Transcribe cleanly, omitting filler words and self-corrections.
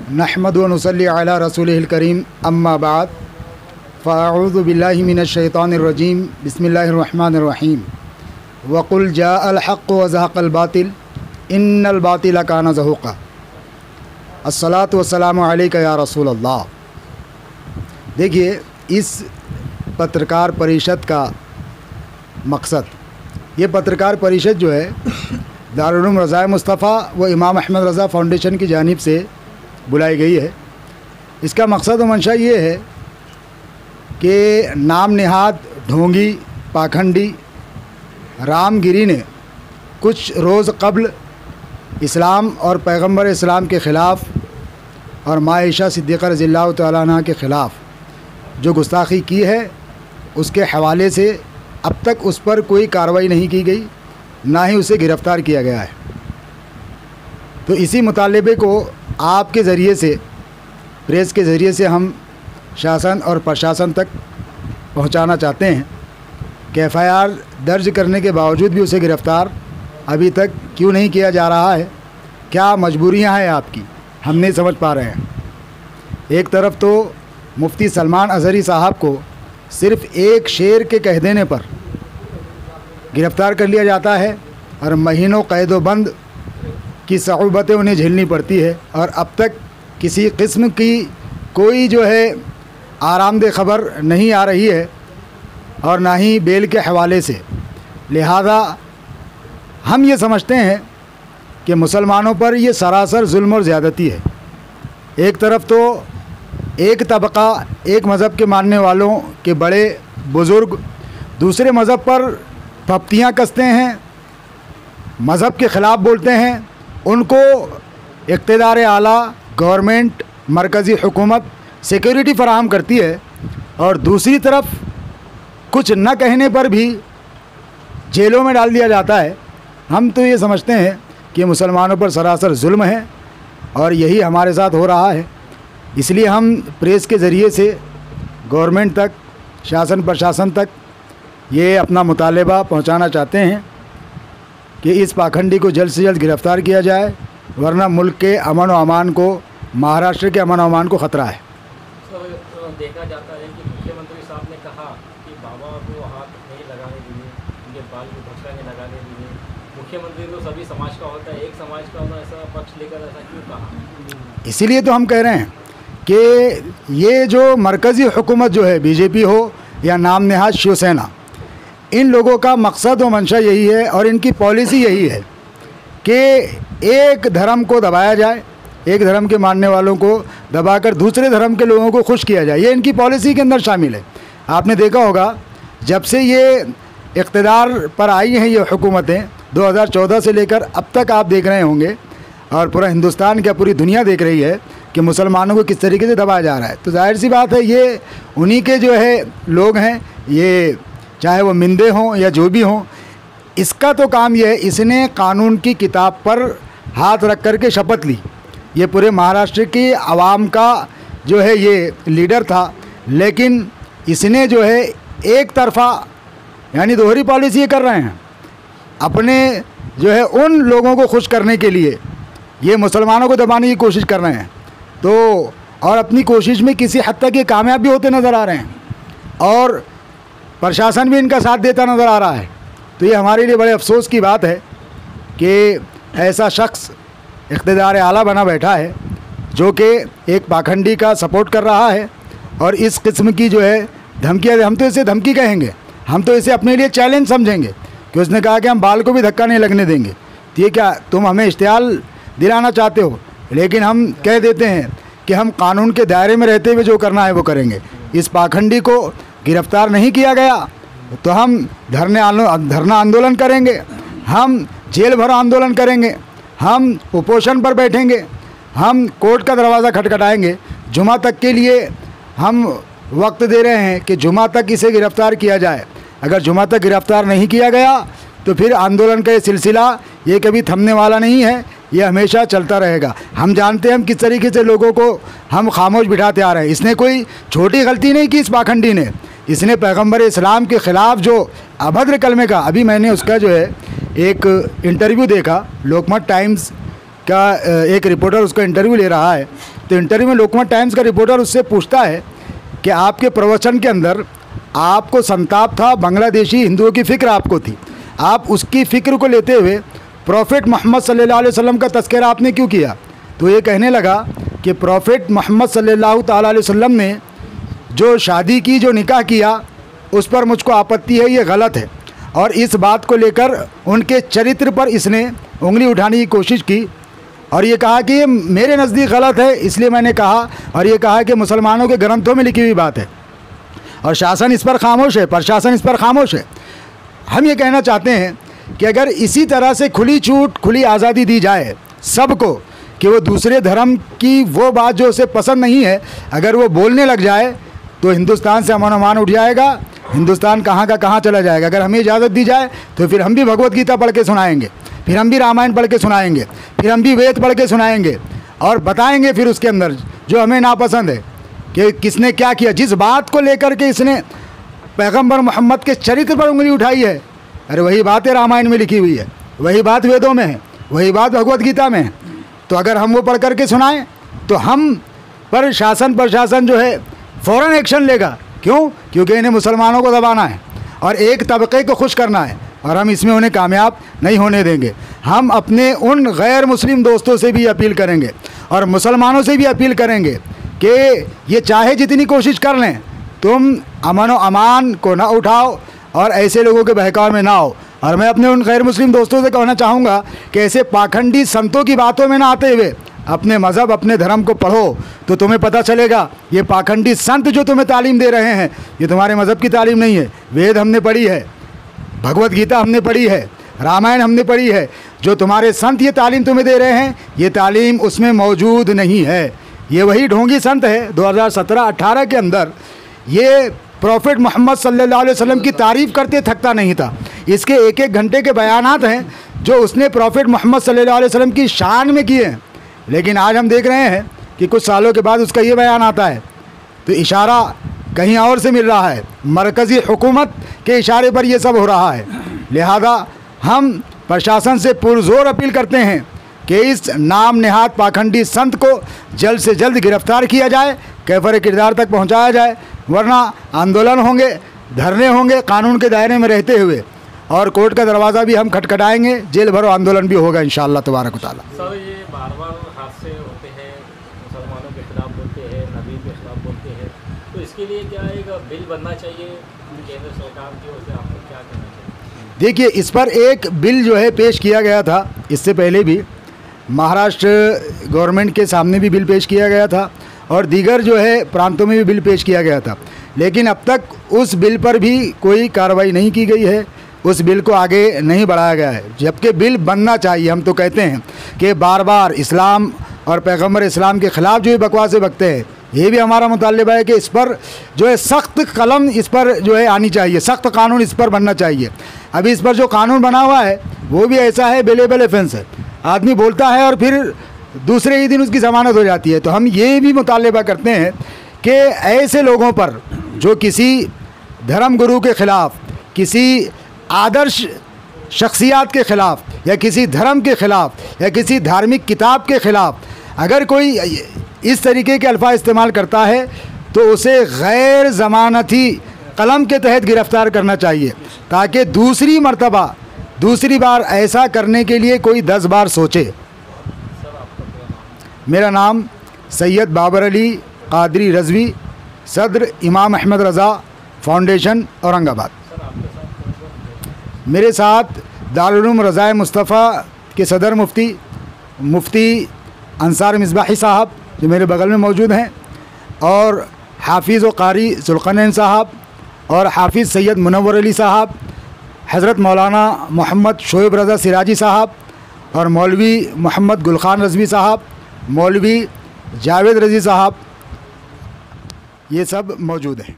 नहमदु व नुसल्ली अला रसूलिहिल करीम अम्मा बाद फ़अऊज़ु बिल्लाहि मिनश शैतानिर रजीम बिस्मिल्लाहिर रहमानिर रहीम वक़ुल जाअल हक़्क़ु व ज़हक़ल बातिल इन्नल बातिला काना ज़हूक़ा। अस्सलातु वस्सलामु अलैका या रसूल अल्लाह। देखिए, इस पत्रकार परिषद का मकसद, ये पत्रकार परिषद जो है दारुल उलूम रज़ाए मुस्तफ़ा व इमाम अहमद रज़ा फ़ाउंडेशन की जानिब से बुलाई गई है। इसका मकसद व मंशा ये है कि नाम निहाद ढोंगी पाखंडी रामगिरी ने कुछ रोज़ कबल इस्लाम और पैगंबर इस्लाम के ख़िलाफ़ और माँ आयशा सिद्दीक़ा रज़ियल्लाहु तआला अन्हा के ख़िलाफ़ जो गुस्ताखी की है, उसके हवाले से अब तक उस पर कोई कार्रवाई नहीं की गई, ना ही उसे गिरफ़्तार किया गया है। तो इसी मुतालबे को आपके ज़रिए से, प्रेस के ज़रिए से हम शासन और प्रशासन तक पहुंचाना चाहते हैं कि एफ़आईआर दर्ज करने के बावजूद भी उसे गिरफ़्तार अभी तक क्यों नहीं किया जा रहा है। क्या मजबूरियां हैं आपकी, हम नहीं समझ पा रहे हैं। एक तरफ तो मुफ्ती सलमान अज़हरी साहब को सिर्फ़ एक शेर के कह देने पर गिरफ़्तार कर लिया जाता है और महीनों कैदोबंद की सऊबतें उन्हें झेलनी पड़ती है, और अब तक किसी किस्म की कोई जो है आरामदेह खबर नहीं आ रही है और ना ही बेल के हवाले से। लिहाजा हम ये समझते हैं कि मुसलमानों पर ये सरासर जुल्म और ज़्यादती है। एक तरफ तो एक तबका, एक मज़हब के मानने वालों के बड़े बुज़ुर्ग दूसरे मज़हब पर पप्तियाँ कसते हैं, मज़हब के ख़िलाफ़ बोलते हैं, उनको इक़्तिदार आला गवर्नमेंट मरकज़ी हुकूमत सिक्योरिटी फ़राहम करती है, और दूसरी तरफ कुछ न कहने पर भी जेलों में डाल दिया जाता है। हम तो ये समझते हैं कि मुसलमानों पर सरासर जुल्म है और यही हमारे साथ हो रहा है। इसलिए हम प्रेस के ज़रिए से गवर्नमेंट तक, शासन प्रशासन तक ये अपना मुतालबा पहुंचाना चाहते हैं कि इस पाखंडी को जल्द से जल्द गिरफ़्तार किया जाए, वरना मुल्क के अमन व अमान को, महाराष्ट्र के अमन व अमान को ख़तरा है। देखा जाता है कि मुख्यमंत्री साहब ने कहा कि बाबा को हाथ नहीं लगाने दिए, उनके बाल को धक्का नहीं लगाने दिए। मुख्यमंत्री तो सभी समाज का होता है, एक समाज का होता है, ऐसा पक्ष लेकर ऐसा क्यों कहा? इसीलिए तो हम कह रहे हैं कि ये जो मरकज़ी हुकूमत जो है, बीजेपी हो या नाम नेहाद शिवसेना, इन लोगों का मकसद व मंशा यही है और इनकी पॉलिसी यही है कि एक धर्म को दबाया जाए, एक धर्म के मानने वालों को दबाकर दूसरे धर्म के लोगों को खुश किया जाए। ये इनकी पॉलिसी के अंदर शामिल है। आपने देखा होगा, जब से ये इक़्तिदार पर आई हैं ये हुकूमतें 2014 से लेकर अब तक, आप देख रहे होंगे और पूरा हिंदुस्तान, क्या पूरी दुनिया देख रही है कि मुसलमानों को किस तरीके से दबाया जा रहा है। तो जाहिर सी बात है, ये उन्हीं के जो है लोग हैं, ये चाहे वो मिंदे हों या जो भी हों। इसका तो काम ये है, इसने कानून की किताब पर हाथ रख कर के शपथ ली। ये पूरे महाराष्ट्र की आवाम का जो है ये लीडर था, लेकिन इसने जो है एक तरफ़ा यानी दोहरी पॉलिसी ये कर रहे हैं। अपने जो है उन लोगों को खुश करने के लिए ये मुसलमानों को दबाने की कोशिश कर रहे हैं, तो और अपनी कोशिश में किसी हद तक ये कामयाब भी होते नज़र आ रहे हैं और प्रशासन भी इनका साथ देता नज़र आ रहा है। तो ये हमारे लिए बड़े अफसोस की बात है कि ऐसा शख्स इक़्तिदार आला बना बैठा है जो कि एक पाखंडी का सपोर्ट कर रहा है, और इस किस्म की जो है धमकियाँ, हम तो इसे धमकी कहेंगे, हम तो इसे अपने लिए चैलेंज समझेंगे कि उसने कहा कि हम बाल को भी धक्का नहीं लगने देंगे। तो ये क्या तुम हमें इश्तियाल दिलाना चाहते हो? लेकिन हम कह देते हैं कि हम कानून के दायरे में रहते हुए जो करना है वो करेंगे। इस पाखंडी को गिरफ़्तार नहीं किया गया तो हम धरना आंदोलन करेंगे, हम जेल भरो आंदोलन करेंगे, हम कुपोषण पर बैठेंगे, हम कोर्ट का दरवाज़ा खटखटाएंगे। जुमा तक के लिए हम वक्त दे रहे हैं कि जुमा तक इसे गिरफ़्तार किया जाए। अगर जुमा तक गिरफ़्तार नहीं किया गया तो फिर आंदोलन का ये सिलसिला ये कभी थमने वाला नहीं है, ये हमेशा चलता रहेगा। हम जानते हैं हम किस तरीके से लोगों को हम खामोश बिठाते आ रहे हैं। इसने कोई छोटी गलती नहीं की, इस पाखंडी ने, इसने पैगंबर इस्लाम के ख़िलाफ़ जो अभद्र कलमे का, अभी मैंने उसका जो है एक इंटरव्यू देखा, लोकमत टाइम्स का एक रिपोर्टर उसका इंटरव्यू ले रहा है, तो इंटरव्यू में लोकमत टाइम्स का रिपोर्टर उससे पूछता है कि आपके प्रवचन के अंदर आपको संताप था, बांग्लादेशी हिंदुओं की फ़िक्र आपको थी, आप उसकी फ़िक्र को लेते हुए प्रॉफिट मोहम्मद सल्लल्लाहु अलैहि वसल्लम का तज़किरा आपने क्यों किया? तो ये कहने लगा कि प्रॉफिट मोहम्मद सल्लल्लाहु ताला अलैहि वसल्लम ने जो शादी की, जो निकाह किया, उस पर मुझको आपत्ति है, ये गलत है। और इस बात को लेकर उनके चरित्र पर इसने उंगली उठाने की कोशिश की और ये कहा कि ये मेरे नज़दीक गलत है, इसलिए मैंने कहा, और ये कहा कि मुसलमानों के ग्रंथों में लिखी हुई बात है और शासन इस पर खामोश है, प्रशासन इस पर खामोश है। हम ये कहना चाहते हैं कि अगर इसी तरह से खुली छूट, खुली आज़ादी दी जाए सबको कि वो दूसरे धर्म की वो बात जो उसे पसंद नहीं है अगर वो बोलने लग जाए तो हिंदुस्तान से अमन अमान उठ जाएगा, हिंदुस्तान कहाँ का कहाँ चला जाएगा। अगर हमें इजाज़त दी जाए तो फिर हम भी भगवत गीता पढ़ के सुनाएंगे, फिर हम भी रामायण पढ़ के सुनाएंगे, फिर हम भी वेद पढ़ के सुनाएंगे और बताएंगे फिर उसके अंदर जो हमें नापसंद है कि किसने क्या किया। जिस बात को लेकर के इसने पैगंबर मोहम्मद के चरित्र पर उंगली उठाई है, अरे वही बात है रामायण में लिखी हुई है, वही बात वेदों में है, वही बात भगवत गीता में है। तो अगर हम वो पढ़ करके सुनाएं तो हम पर शासन प्रशासन जो है फ़ौरन एक्शन लेगा। क्यों? क्योंकि इन्हें मुसलमानों को दबाना है और एक तबके को खुश करना है और हम इसमें उन्हें कामयाब नहीं होने देंगे। हम अपने उन गैर मुस्लिम दोस्तों से भी अपील करेंगे और मुसलमानों से भी अपील करेंगे कि ये चाहे जितनी कोशिश कर लें, तुम अमन व अमान को ना उठाओ और ऐसे लोगों के बहकाव में ना आओ। और मैं अपने उन गैर मुस्लिम दोस्तों से कहना चाहूँगा कि ऐसे पाखंडी संतों की बातों में ना आते हुए अपने मज़हब, अपने धर्म को पढ़ो तो तुम्हें पता चलेगा ये पाखंडी संत जो तुम्हें तालीम दे रहे हैं ये तुम्हारे मज़हब की तालीम नहीं है। वेद हमने पढ़ी है, भगवत गीता हमने पढ़ी है, रामायण हमने पढ़ी है। जो तुम्हारे संत ये तालीम तुम्हें दे रहे हैं ये तालीम उसमें मौजूद नहीं है। ये वही ढोंगी संत है 2017-18 के अंदर ये प्रॉफिट मोहम्मद सल्लल्लाहु अलैहि वसल्लम की तारीफ़ करते थकता नहीं था। इसके एक एक घंटे के बयानात हैं जो उसने प्रॉफिट मोहम्मद सल्लल्लाहु अलैहि वसल्लम की शान में किए हैं। लेकिन आज हम देख रहे हैं कि कुछ सालों के बाद उसका ये बयान आता है तो इशारा कहीं और से मिल रहा है, मरकज़ी हुकूमत के इशारे पर ये सब हो रहा है। लिहाजा हम प्रशासन से पुरज़ोर अपील करते हैं कि इस नाम नेहाद पाखंडी संत को जल्द से जल्द गिरफ़्तार किया जाए, कैफ़र किरदार तक पहुंचाया जाए, वरना आंदोलन होंगे, धरने होंगे कानून के दायरे में रहते हुए और कोर्ट का दरवाज़ा भी हम खटखटाएंगे, जेल भरो आंदोलन भी होगा इंशाअल्लाह तबारक व तआला। सर ये बार बार हादसे होते हैं, मुसलमानों के खिलाफ बोलते हैं, नबी के खिलाफ बोलते हैं, तो इसके लिए क्या एक बिल बनना चाहिए केंद्र सरकार की ओर से, आपको क्या कहना चाहिए? देखिए, इस पर एक बिल जो है पेश किया गया था, इससे पहले भी महाराष्ट्र गवर्नमेंट के सामने भी बिल पेश किया गया था और दीगर जो है प्रांतों में भी बिल पेश किया गया था, लेकिन अब तक उस बिल पर भी कोई कार्रवाई नहीं की गई है, उस बिल को आगे नहीं बढ़ाया गया है। जबकि बिल बनना चाहिए। हम तो कहते हैं कि बार बार इस्लाम और पैगंबर इस्लाम के ख़िलाफ़ जो बकवासें बकते हैं, ये भी हमारा मुतालिबा है कि इस पर जो है सख्त कलम इस पर जो है आनी चाहिए, सख्त कानून इस पर बनना चाहिए। अभी इस पर जो कानून बना हुआ है वो भी ऐसा है, बेलेबल ऑफेंस है, आदमी बोलता है और फिर दूसरे ही दिन उसकी ज़मानत हो जाती है। तो हम ये भी मुतालिबा करते हैं कि ऐसे लोगों पर जो किसी धर्म गुरु के ख़िलाफ़, किसी आदर्श शख्सियात के ख़िलाफ़ या किसी धर्म के ख़िलाफ़ या किसी धार्मिक किताब के ख़िलाफ़ अगर कोई इस तरीके के अल्फाज इस्तेमाल करता है तो उसे गैर ज़मानती कलम के तहत गिरफ़्तार करना चाहिए, ताकि दूसरी मर्तबा दूसरी बार ऐसा करने के लिए कोई 10 बार सोचे। मेरा नाम सैयद बाबर अली कादरी रज़वी, सदर इमाम अहमद रज़ा फाउंडेशन औरंगाबाद। मेरे साथ दारुल उलूम रज़ाए मुस्तफ़ा के सदर मुफ्ती अंसार मिसबाही साहब जो मेरे बगल में मौजूद हैं, और हाफिज़ व कारी ज़ुल्क़रनैन साहब और हाफिज़ सैयद मुनव्वर अली साहब, हज़रत मौलाना मोहम्मद शोएब रज़ा सिराजी साहब और मौलवी मोहम्मद गुलखान रज़वी साहब, मौलवी जावेद रज़ी साहब, ये सब मौजूद हैं।